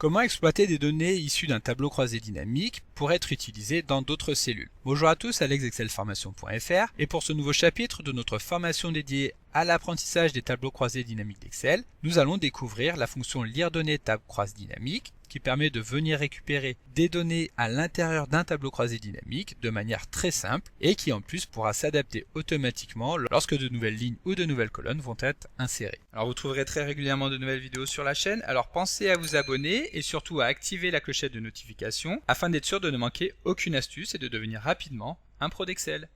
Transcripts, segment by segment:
Comment exploiter des données issues d'un tableau croisé dynamique pour être utilisées dans d'autres cellules? Bonjour à tous, alexexcelformation.fr et pour ce nouveau chapitre de notre formation dédiée à l'apprentissage des tableaux croisés dynamiques d'Excel, nous allons découvrir la fonction lire données table croise dynamique qui permet de venir récupérer des données à l'intérieur d'un tableau croisé dynamique de manière très simple et qui en plus pourra s'adapter automatiquement lorsque de nouvelles lignes ou de nouvelles colonnes vont être insérées. Alors vous trouverez très régulièrement de nouvelles vidéos sur la chaîne, alors pensez à vous abonner et surtout à activer la clochette de notification afin d'être sûr de ne manquer aucune astuce et de devenir rapidement un pro d'Excel.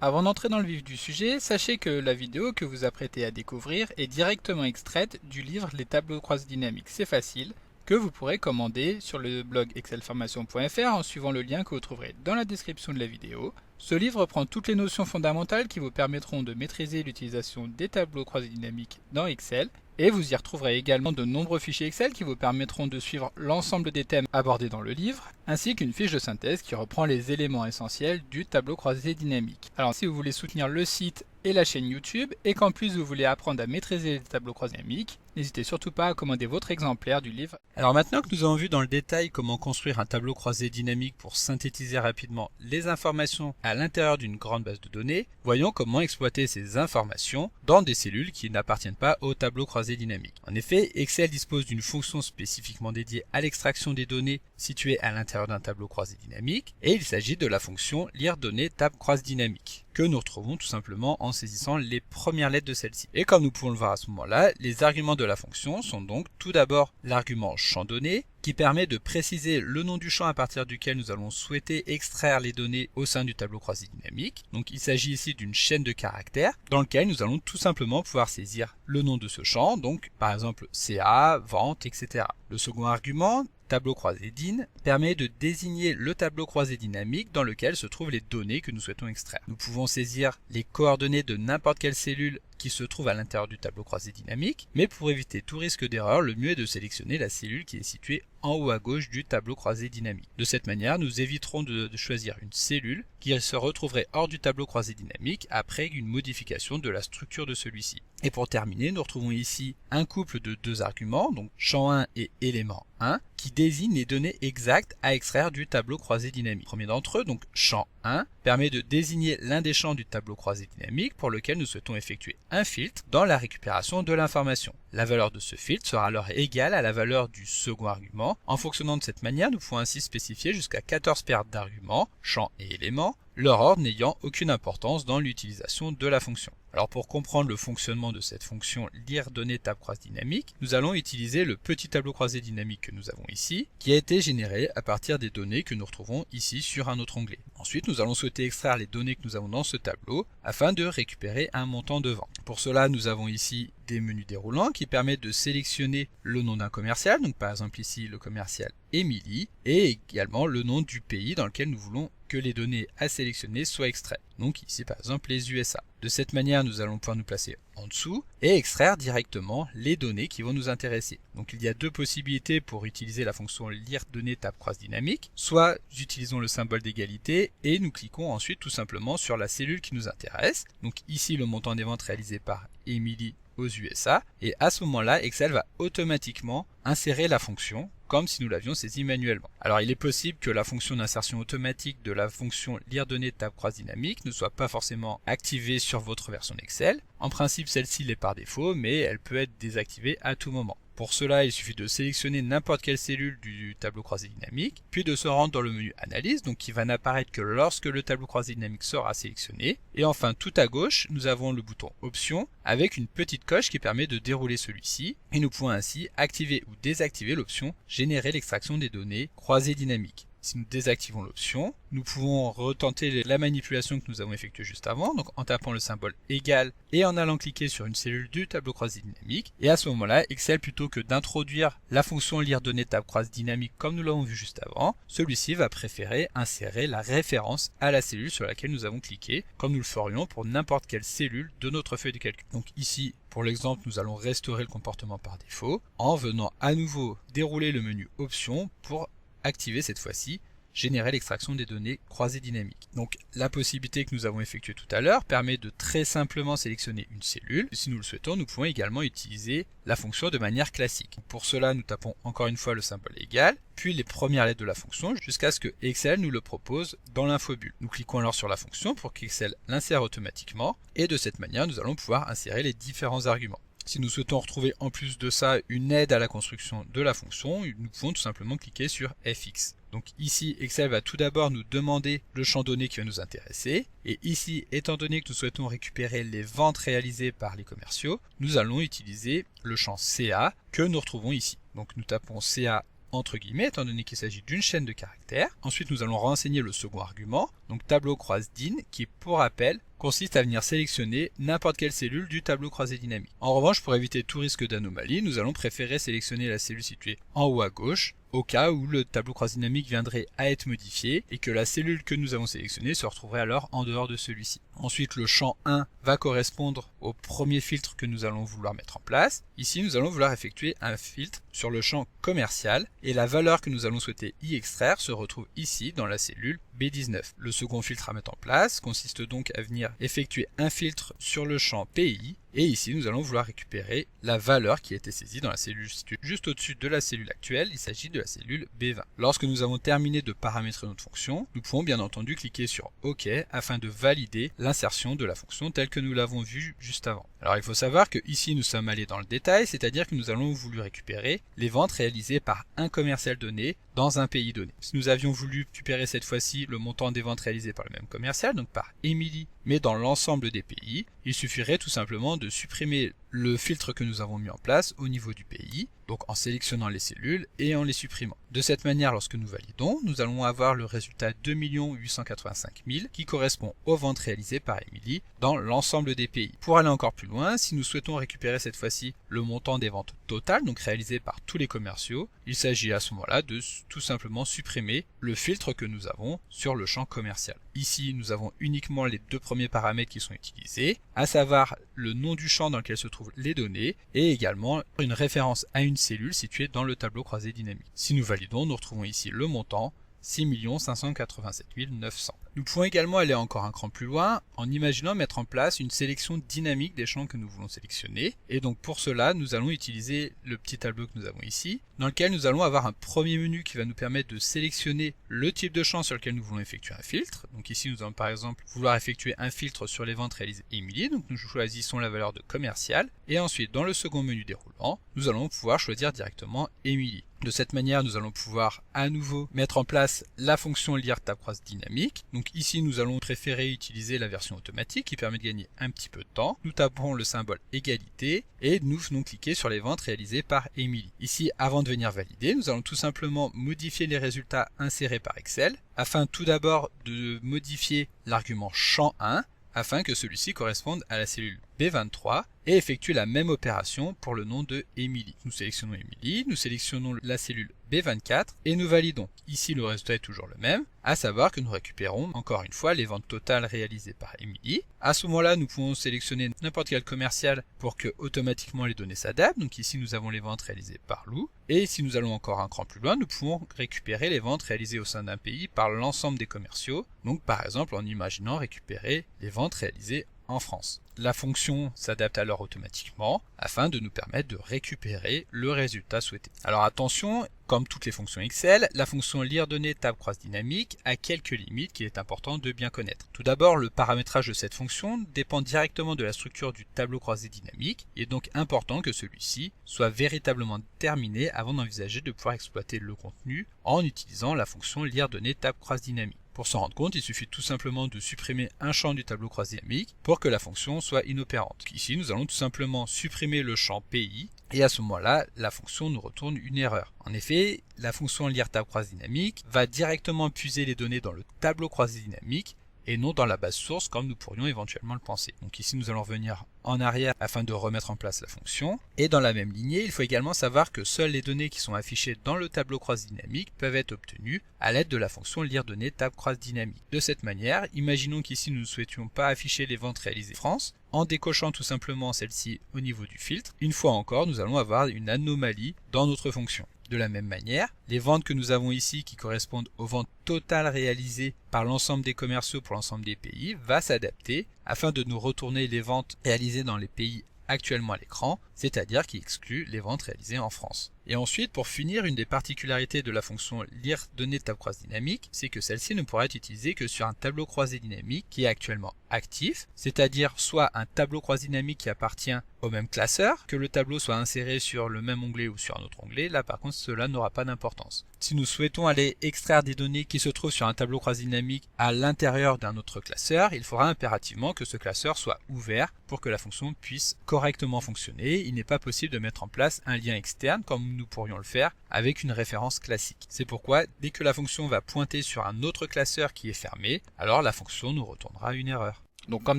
Avant d'entrer dans le vif du sujet, sachez que la vidéo que vous apprêtez à découvrir est directement extraite du livre Les tableaux croisés dynamiques, c'est facile, que vous pourrez commander sur le blog excelformation.fr en suivant le lien que vous trouverez dans la description de la vidéo. Ce livre reprend toutes les notions fondamentales qui vous permettront de maîtriser l'utilisation des tableaux croisés dynamiques dans Excel, et vous y retrouverez également de nombreux fichiers Excel qui vous permettront de suivre l'ensemble des thèmes abordés dans le livre, ainsi qu'une fiche de synthèse qui reprend les éléments essentiels du tableau croisé dynamique. Alors si vous voulez soutenir le site et la chaîne YouTube, et qu'en plus vous voulez apprendre à maîtriser les tableaux croisés dynamiques, n'hésitez surtout pas à commander votre exemplaire du livre. Alors maintenant que nous avons vu dans le détail comment construire un tableau croisé dynamique pour synthétiser rapidement les informations à l'intérieur d'une grande base de données, voyons comment exploiter ces informations dans des cellules qui n'appartiennent pas au tableau croisé dynamique. En effet, Excel dispose d'une fonction spécifiquement dédiée à l'extraction des données situées à l'intérieur d'un tableau croisé dynamique, et il s'agit de la fonction lire données table croise dynamique, que nous retrouvons tout simplement en saisissant les premières lettres de celle-ci. Et comme nous pouvons le voir à ce moment-là, les arguments de la fonction sont donc tout d'abord l'argument champ donné, qui permet de préciser le nom du champ à partir duquel nous allons souhaiter extraire les données au sein du tableau croisé dynamique. Donc il s'agit ici d'une chaîne de caractères dans lequel nous allons tout simplement pouvoir saisir le nom de ce champ, donc par exemple CA, vente, etc. Le second argument, tableau croisé din, permet de désigner le tableau croisé dynamique dans lequel se trouvent les données que nous souhaitons extraire. Nous pouvons saisir les coordonnées de n'importe quelle cellule qui se trouve à l'intérieur du tableau croisé dynamique, mais pour éviter tout risque d'erreur, le mieux est de sélectionner la cellule qui est située en haut à gauche du tableau croisé dynamique. De cette manière, nous éviterons de choisir une cellule qui se retrouverait hors du tableau croisé dynamique après une modification de la structure de celui-ci. Et pour terminer, nous retrouvons ici un couple de deux arguments, donc champ 1 et élément 1, qui désignent les données exactes à extraire du tableau croisé dynamique. Le premier d'entre eux, donc champ 1, permet de désigner l'un des champs du tableau croisé dynamique pour lequel nous souhaitons effectuer un filtre dans la récupération de l'information. La valeur de ce filtre sera alors égale à la valeur du second argument. En fonctionnant de cette manière, nous pouvons ainsi spécifier jusqu'à 14 paires d'arguments, champs et éléments, leur ordre n'ayant aucune importance dans l'utilisation de la fonction. Alors pour comprendre le fonctionnement de cette fonction lire données table croise dynamique, nous allons utiliser le petit tableau croisé dynamique que nous avons ici, qui a été généré à partir des données que nous retrouvons ici sur un autre onglet. Ensuite, nous allons souhaiter extraire les données que nous avons dans ce tableau afin de récupérer un montant de vente. Pour cela, nous avons ici des menus déroulants qui permettent de sélectionner le nom d'un commercial, donc par exemple ici le commercial Émilie, et également le nom du pays dans lequel nous voulons que les données à sélectionner soient extraites. Donc ici par exemple les USA. De cette manière, nous allons pouvoir nous placer en dessous et extraire directement les données qui vont nous intéresser. Donc il y a deux possibilités pour utiliser la fonction lire données table croise dynamique. Soit utilisons le symbole d'égalité et nous cliquons ensuite tout simplement sur la cellule qui nous intéresse. Donc ici le montant des ventes réalisé par Émilie aux USA, et à ce moment-là, Excel va automatiquement insérer la fonction comme si nous l'avions saisie manuellement. Alors il est possible que la fonction d'insertion automatique de la fonction lire données table croise dynamique ne soit pas forcément activée sur votre version Excel. En principe, celle-ci l'est par défaut, mais elle peut être désactivée à tout moment. Pour cela, il suffit de sélectionner n'importe quelle cellule du tableau croisé dynamique, puis de se rendre dans le menu Analyse, donc qui va n'apparaître que lorsque le tableau croisé dynamique sera sélectionné. Et enfin, tout à gauche, nous avons le bouton Options, avec une petite coche qui permet de dérouler celui-ci, et nous pouvons ainsi activer ou désactiver l'option Générer l'extraction des données croisées dynamiques. Si nous désactivons l'option, nous pouvons retenter la manipulation que nous avons effectuée juste avant, donc en tapant le symbole égal et en allant cliquer sur une cellule du tableau croisé dynamique. Et à ce moment-là, Excel, plutôt que d'introduire la fonction lire données table croise dynamique comme nous l'avons vu juste avant, celui-ci va préférer insérer la référence à la cellule sur laquelle nous avons cliqué, comme nous le ferions pour n'importe quelle cellule de notre feuille de calcul. Donc ici, pour l'exemple, nous allons restaurer le comportement par défaut en venant à nouveau dérouler le menu Options pour activer cette fois-ci générer l'extraction des données croisées dynamiques. Donc la possibilité que nous avons effectuée tout à l'heure permet de très simplement sélectionner une cellule. Si nous le souhaitons, nous pouvons également utiliser la fonction de manière classique. Pour cela, nous tapons encore une fois le symbole égal, puis les premières lettres de la fonction jusqu'à ce que Excel nous le propose dans l'infobulle. Nous cliquons alors sur la fonction pour qu'Excel l'insère automatiquement et de cette manière, nous allons pouvoir insérer les différents arguments. Si nous souhaitons retrouver en plus de ça une aide à la construction de la fonction, nous pouvons tout simplement cliquer sur FX. Donc ici, Excel va tout d'abord nous demander le champ donné qui va nous intéresser. Et ici, étant donné que nous souhaitons récupérer les ventes réalisées par les commerciaux, nous allons utiliser le champ CA que nous retrouvons ici. Donc nous tapons CA entre guillemets, étant donné qu'il s'agit d'une chaîne de caractères. Ensuite, nous allons renseigner le second argument, donc tableau croisé din, qui, pour rappel, consiste à venir sélectionner n'importe quelle cellule du tableau croisé dynamique. En revanche, pour éviter tout risque d'anomalie, nous allons préférer sélectionner la cellule située en haut à gauche, au cas où le tableau croisé dynamique viendrait à être modifié et que la cellule que nous avons sélectionnée se retrouverait alors en dehors de celui-ci. Ensuite, le champ 1 va correspondre au premier filtre que nous allons vouloir mettre en place. Ici, nous allons vouloir effectuer un filtre sur le champ commercial et la valeur que nous allons souhaiter y extraire se retrouve ici dans la cellule B19. Le second filtre à mettre en place consiste donc à venir effectuer un filtre sur le champ PI et ici nous allons vouloir récupérer la valeur qui a été saisie dans la cellule située juste au-dessus de la cellule actuelle, il s'agit de la cellule B20. Lorsque nous avons terminé de paramétrer notre fonction, nous pouvons bien entendu cliquer sur OK afin de valider l'insertion de la fonction telle que nous l'avons vue juste avant. Alors il faut savoir que ici nous sommes allés dans le détail, c'est-à-dire que nous allons voulu récupérer les ventes réalisées par un commercial donné dans un pays donné. Si nous avions voulu récupérer cette fois-ci le montant des ventes réalisées par le même commercial, donc par Émilie, mais dans l'ensemble des pays, il suffirait tout simplement de supprimer le filtre que nous avons mis en place au niveau du pays, donc en sélectionnant les cellules et en les supprimant. De cette manière, lorsque nous validons, nous allons avoir le résultat 2 885 000 qui correspond aux ventes réalisées par Émilie dans l'ensemble des pays. Pour aller encore plus loin, si nous souhaitons récupérer cette fois-ci le montant des ventes totales, donc réalisées par tous les commerciaux, il s'agit à ce moment-là de tout simplement supprimer le filtre que nous avons sur le champ commercial. Ici, nous avons uniquement les deux premiers paramètres qui sont utilisés, à savoir le nom du champ dans lequel se trouvent les données et également une référence à une cellule située dans le tableau croisé dynamique. Si nous validons, nous retrouvons ici le montant 6 587 900. Nous pouvons également aller encore un cran plus loin en imaginant mettre en place une sélection dynamique des champs que nous voulons sélectionner. Et donc pour cela, nous allons utiliser le petit tableau que nous avons ici, dans lequel nous allons avoir un premier menu qui va nous permettre de sélectionner le type de champ sur lequel nous voulons effectuer un filtre. Donc ici, nous allons par exemple vouloir effectuer un filtre sur les ventes réalisées Émilie. Donc nous choisissons la valeur de commercial. Et ensuite, dans le second menu déroulant, nous allons pouvoir choisir directement Émilie. De cette manière, nous allons pouvoir à nouveau mettre en place la fonction lire tab croise dynamique. Donc ici, nous allons préférer utiliser la version automatique qui permet de gagner un petit peu de temps. Nous tapons le symbole égalité et nous venons cliquer sur les ventes réalisées par Émilie. Ici, avant de venir valider, nous allons tout simplement modifier les résultats insérés par Excel afin tout d'abord de modifier l'argument champ 1 afin que celui-ci corresponde à la cellule B23 et effectue la même opération pour le nom de Émilie. Nous sélectionnons Émilie, nous sélectionnons la cellule B24 et nous validons. Ici le résultat est toujours le même, à savoir que nous récupérons encore une fois les ventes totales réalisées par Émilie. À ce moment-là, nous pouvons sélectionner n'importe quel commercial pour que automatiquement les données s'adaptent. Donc ici nous avons les ventes réalisées par Lou. Et si nous allons encore un cran plus loin, nous pouvons récupérer les ventes réalisées au sein d'un pays par l'ensemble des commerciaux. Donc par exemple en imaginant récupérer les ventes réalisées en France. La fonction s'adapte alors automatiquement afin de nous permettre de récupérer le résultat souhaité. Alors attention, comme toutes les fonctions Excel, la fonction lire données tab croise dynamique a quelques limites qu'il est important de bien connaître. Tout d'abord, le paramétrage de cette fonction dépend directement de la structure du tableau croisé dynamique. Il est donc important que celui-ci soit véritablement terminé avant d'envisager de pouvoir exploiter le contenu en utilisant la fonction lire données tab croise dynamique. Pour s'en rendre compte, il suffit tout simplement de supprimer un champ du tableau croisé dynamique pour que la fonction soit inopérante. Ici, nous allons tout simplement supprimer le champ PI et à ce moment-là, la fonction nous retourne une erreur. En effet, la fonction lire tab croisé dynamique va directement puiser les données dans le tableau croisé dynamique et non dans la base source comme nous pourrions éventuellement le penser. Donc ici nous allons revenir en arrière afin de remettre en place la fonction. Et dans la même lignée, il faut également savoir que seules les données qui sont affichées dans le tableau croisé dynamique peuvent être obtenues à l'aide de la fonction lire données tab croisé dynamique. De cette manière, imaginons qu'ici nous ne souhaitions pas afficher les ventes réalisées en France. En décochant tout simplement celle-ci au niveau du filtre, une fois encore, nous allons avoir une anomalie dans notre fonction. De la même manière, les ventes que nous avons ici qui correspondent aux ventes totales réalisées par l'ensemble des commerciaux pour l'ensemble des pays va s'adapter afin de nous retourner les ventes réalisées dans les pays actuellement à l'écran, c'est-à-dire qui exclut les ventes réalisées en France. Et ensuite, pour finir, une des particularités de la fonction lire données de table croisée dynamique, c'est que celle-ci ne pourra être utilisée que sur un tableau croisé dynamique qui est actuellement actif, c'est-à-dire soit un tableau croisé dynamique qui appartient au même classeur, que le tableau soit inséré sur le même onglet ou sur un autre onglet, là par contre cela n'aura pas d'importance. Si nous souhaitons aller extraire des données qui se trouvent sur un tableau croisé dynamique à l'intérieur d'un autre classeur, il faudra impérativement que ce classeur soit ouvert pour que la fonction puisse correctement fonctionner. Il n'est pas possible de mettre en place un lien externe comme nous pourrions le faire avec une référence classique. C'est pourquoi dès que la fonction va pointer sur un autre classeur qui est fermé, alors la fonction nous retournera une erreur. Donc comme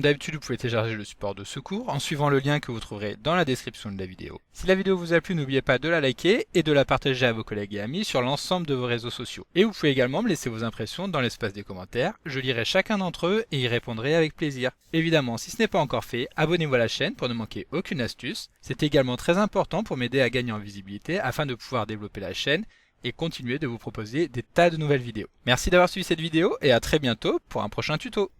d'habitude, vous pouvez télécharger le support de secours en suivant le lien que vous trouverez dans la description de la vidéo. Si la vidéo vous a plu, n'oubliez pas de la liker et de la partager à vos collègues et amis sur l'ensemble de vos réseaux sociaux. Et vous pouvez également me laisser vos impressions dans l'espace des commentaires, je lirai chacun d'entre eux et y répondrai avec plaisir. Évidemment, si ce n'est pas encore fait, abonnez-vous à la chaîne pour ne manquer aucune astuce. C'est également très important pour m'aider à gagner en visibilité afin de pouvoir développer la chaîne et continuer de vous proposer des tas de nouvelles vidéos. Merci d'avoir suivi cette vidéo et à très bientôt pour un prochain tuto.